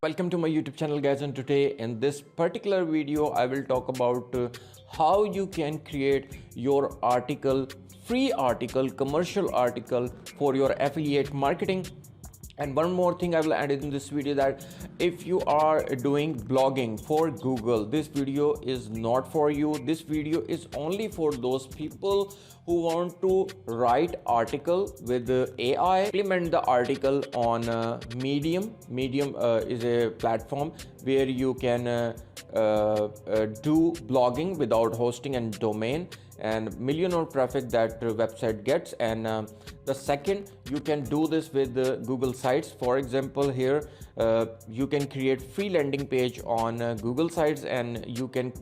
Welcome to my YouTube channel, guys, and today in this particular video I will talk about how you can create your article, free article, commercial article for your affiliate marketing. And one more thing I will add in this video, that if you are doing blogging for Google, this video is not for you. This video is only for those people who want to write article with AI, implement the article on Medium. Medium is a platform where you can do blogging without hosting and domain, and million of traffic that website gets. And the second, you can do this with Google sites. For example, here you can create free landing page on Google sites, and you can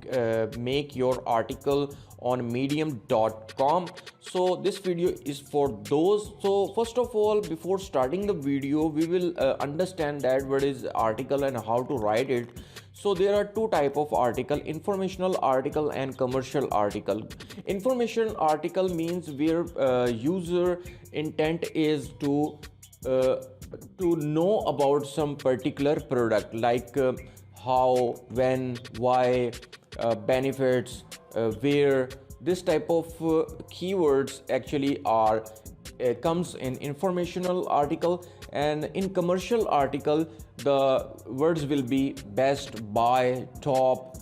make your article on medium.com. so this video is for those. So first of all, before starting the video, we will understand that what is article and how to write it. So there are two type of article: informational article and commercial article. Information article means where user intent is to know about some particular product, like how, when, why, benefits, where. This type of keywords actually are comes in informational article. And in commercial article, the words will be best, buy, top,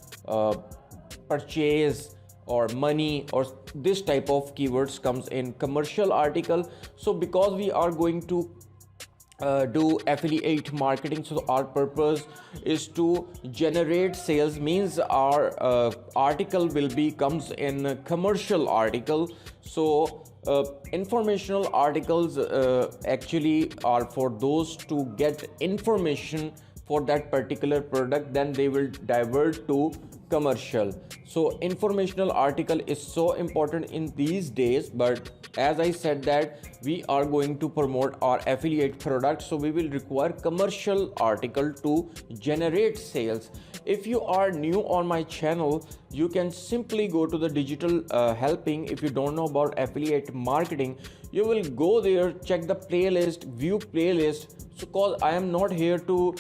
purchase, or money, or this type of keywords comes in commercial article. So because we are going to do affiliate marketing, so our purpose is to generate sales, means our article will be comes in commercial article. So informational articles actually are for those to get information for that particular product, then they will divert to commercial. So informational article is so important in these days, but as I said that we are going to promote our affiliate product, so we will require commercial article to generate sales. If you are new on my channel, you can simply go to the digital helping. If you don't know about affiliate marketing, you will go there, check the playlist, view playlist. So cause I am not here to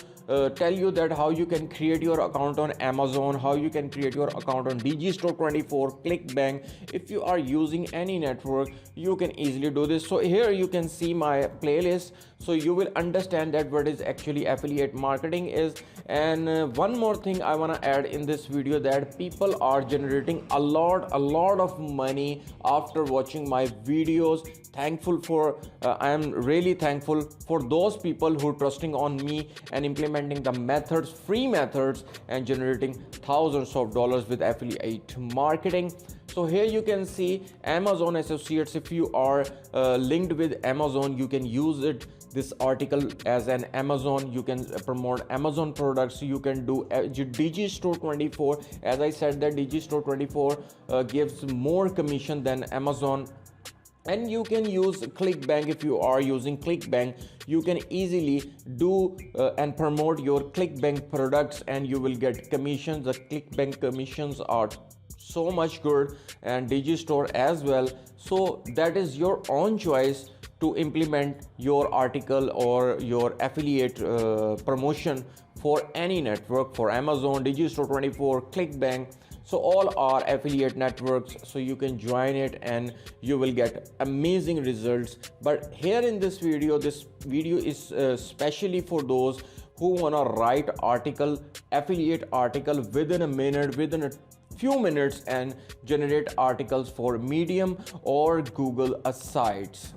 tell you that how you can create your account on Amazon, how you can create your account on Digistore24, Clickbank. If you are using any network, you can easily do this. So here you can see my playlist, so you will understand that what is actually affiliate marketing is. And one more thing I want to add in this video, that people are generating a lot of money after watching my videos. Thankful for I am really thankful for those people who are trusting on me and implementing the methods, free methods, and generating thousands of dollars with affiliate marketing. So here you can see Amazon Associates. If you are linked with Amazon, you can use it, this article, as an Amazon. You can promote Amazon products. You can do Digistore24. As I said that Digistore24 gives more commission than Amazon. And you can use Clickbank. If you are using Clickbank, you can easily do and promote your Clickbank products, and you will get commissions. The Clickbank commissions are so much good, and Digistore as well. So that is your own choice to implement your article or your affiliate promotion for any network, for Amazon, Digistore24, Clickbank. So all are affiliate networks, so you can join it and you will get amazing results. But here in this video is specially for those who want to write article, affiliate article within a minute, within a few minutes, and generate articles for Medium or Google sites.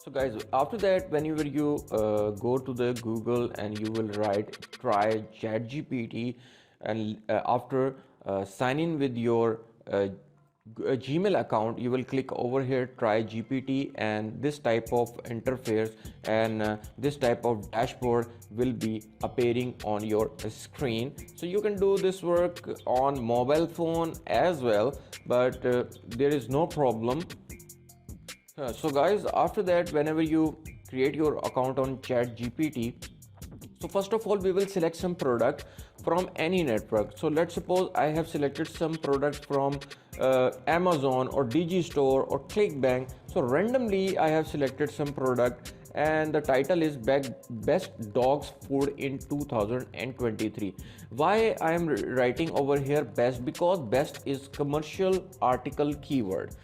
So guys, after that, whenever you go to the Google and you will write try chatgpt, and after sign in with your Gmail account, you will click over here try GPT, and this type of interface and this type of dashboard will be appearing on your screen. So you can do this work on mobile phone as well, but there is no problem. So guys, after that, whenever you create your account on ChatGPT, so first of all, we will select some product from any network. So let's suppose I have selected some product from Amazon or Digistore or Clickbank. So randomly I have selected some product and the title is Best Dogs Food in 2023. Why I am writing over here best? Because best is commercial article keyword.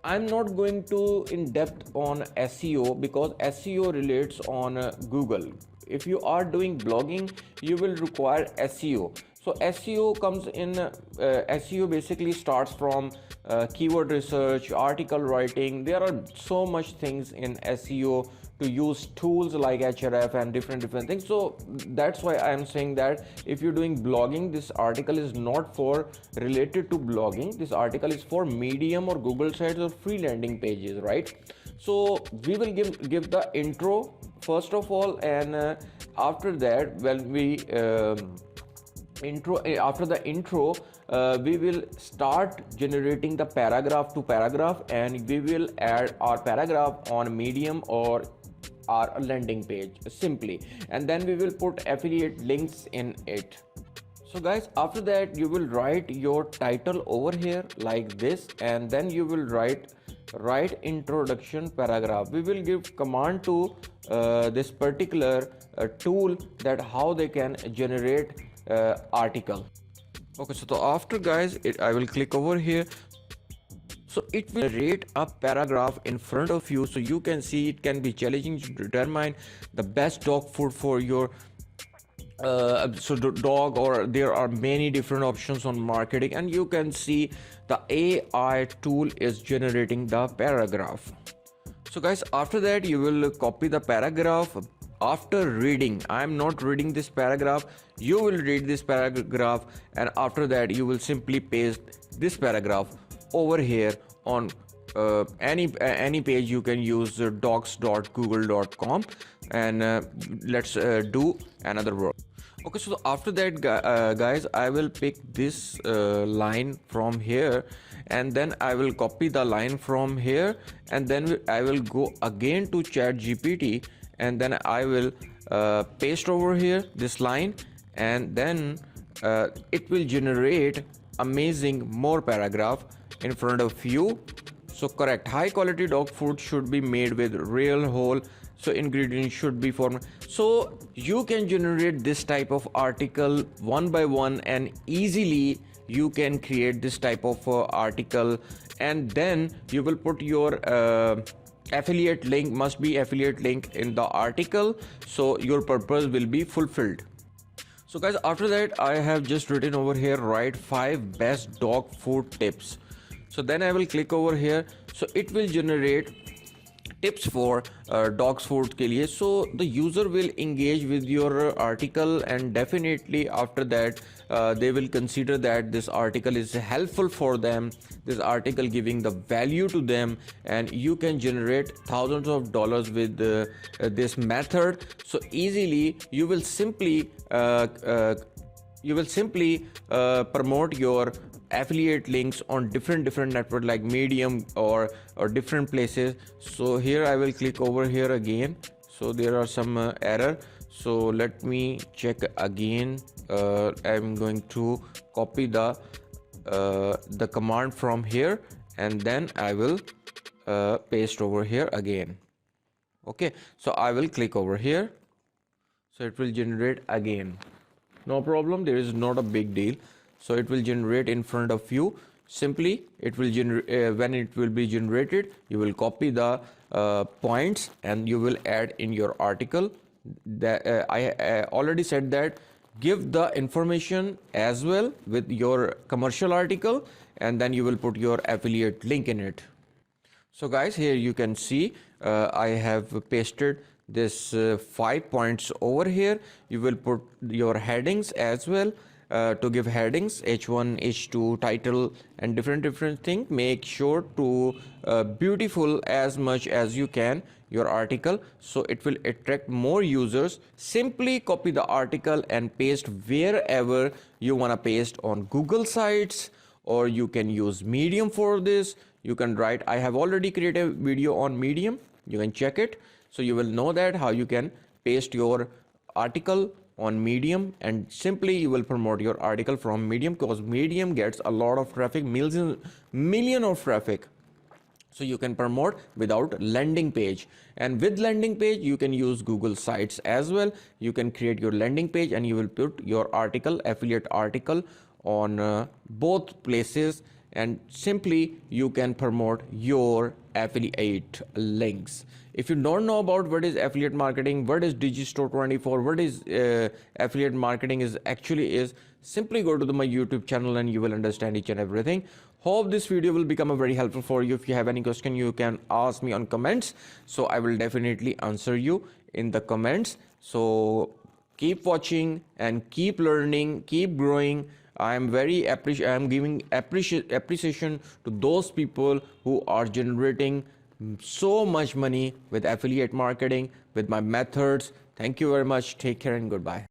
I'm not going to in depth on SEO because SEO relates on Google. If you are doing blogging, you will require SEO. So SEO comes in, SEO basically starts from keyword research, article writing. There are so much things in SEO to use tools like href and different things. So that's why I am saying that if you're doing blogging, this article is not for related to blogging. This article is for Medium or Google sites or free landing pages, right? So we will give the intro first of all, and after that, when we after the intro, we will start generating the paragraph to paragraph, and we will add our paragraph on Medium or our landing page simply, and then we will put affiliate links in it. So guys, after that you will write your title over here like this, and then you will write introduction paragraph. We will give command to this particular tool that how they can generate article. Okay, so after guys, I will click over here. So it will generate a paragraph in front of you, so you can see it can be challenging to determine the best dog food for your dog, or there are many different options on marketing, and you can see the AI tool is generating the paragraph. So guys, after that you will copy the paragraph. After reading, I am not reading this paragraph, you will read this paragraph, and after that you will simply paste this paragraph over here on any page. You can use docs.google.com, and let's do another work. Okay, so after that guys, I will pick this line from here, and then I will copy the line from here, and then I will go again to ChatGPT, and then I will paste over here this line, and then it will generate amazing more paragraph in front of you. So correct, high quality dog food should be made with real whole, so ingredients should be formed. So you can generate this type of article one by one, and easily you can create this type of article, and then you will put your affiliate link, must be affiliate link in the article, so your purpose will be fulfilled. So guys, after that I have just written over here, write 5 best dog food tips. So then I will click over here, so it will generate tips for dogs food के लिए. So the user will engage with your article, and definitely after that they will consider that this article is helpful for them, this article giving the value to them, and you can generate thousands of dollars with this method. So easily you will simply promote your affiliate links on different network like Medium or different places. So here I will click over here again. So there are some error, so let me check again. I'm going to copy the command from here, and then I will paste over here again. Okay, so I will click over here, so it will generate again. No problem, there is not a big deal. So it will generate in front of you. Simply it will generate, when it will be generated, you will copy the points and you will add in your article. That I already said that give the information as well with your commercial article, and then you will put your affiliate link in it. So guys, here you can see I have pasted this 5 points over here. You will put your headings as well. To give headings, H1, H2, title, and different things. Make sure to beautiful as much as you can your article, so it will attract more users. Simply copy the article and paste wherever you want to paste on Google sites, or you can use Medium for this. You can write, I have already created a video on Medium, you can check it, so you will know that how you can paste your article on Medium, and simply you will promote your article from Medium, because Medium gets a lot of traffic, million of traffic. So you can promote without landing page, and with landing page you can use Google sites as well. You can create your landing page and you will put your article, affiliate article, on both places, and simply you can promote your affiliate links. If you don't know about what is affiliate marketing, what is Digistore24, what is affiliate marketing is actually is, simply go to my YouTube channel and you will understand each and everything. Hope this video will become a very helpful for you. If you have any question, you can ask me on comments, so I will definitely answer you in the comments. So keep watching and keep learning, keep growing. I am giving appreciation to those people who are generating so much money with affiliate marketing, with my methods. Thank you very much. Take care and goodbye.